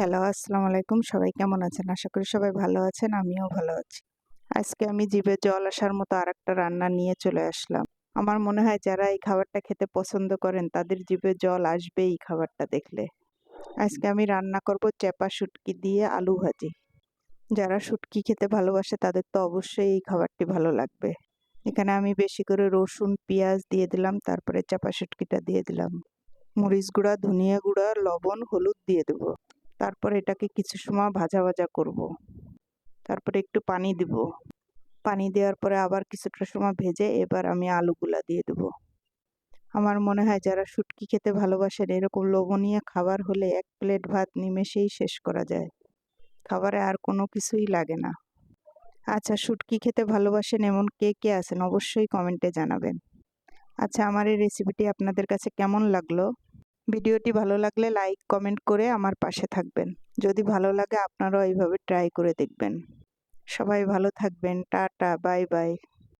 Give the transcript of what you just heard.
Hello, আসসালামু আলাইকুম। সবাই কেমন আছেন? আশা করি সবাই ভালো আছেন। আমিও ভালো আছি। আজকে আমি জিভে জল আসার মতো আরেকটা রান্না নিয়ে চলে আসলাম। আমার মনে হয় যারা এই খাবারটা খেতে পছন্দ করেন তাদের জিভে জল আসবেই এই খাবারটা দেখলে। আজকে আমি রান্না করব চেপা শুটকি দিয়ে আলু ভাজি। যারা শুটকি খেতে ভালোবাসে তাদের তো অবশ্যই এই খাবারটি ভালো লাগবে। এখানে আমি বেশি করে রসুন, পেঁয়াজ দিয়ে দিলাম, তারপরে চেপা শুটকিটা দিয়ে দিলাম। মরিচ গুঁড়া, ধনিয়া গুঁড়া, লবণ, হলুদ দিয়ে দেবো। তারপর এটাকে কিছু সময় ভাজা ভাজা করব। তারপরে একটু পানি দিব। পানি দেওয়ার পরে আবার কিছুটা সময় ভেজে এবার আমি আলুগুলা দিয়ে দেব। আমার মনে হয় যারা শুটকি খেতে ভালোবাসেন এরকম লোভনীয় খাবার হলে এক প্লেট ভাত নিমেষেই শেষ করা যায়। খাবারে আর কোনো কিছুই লাগে না। আচ্ছা, শুটকি খেতে ভালোবাসেন এমন কে কে আছেন অবশ্যই কমেন্টে জানাবেন। আচ্ছা, আমার এই রেসিপিটি আপনাদের কাছে কেমন লাগলো? ভিডিওটি ভালো লাগলে লাইক কমেন্ট করে আমার পাশে থাকবেন। যদি ভালো লাগে আপনারাও এইভাবে ট্রাই করে দেখবেন। সবাই ভালো থাকবেন। Tata, bye bye.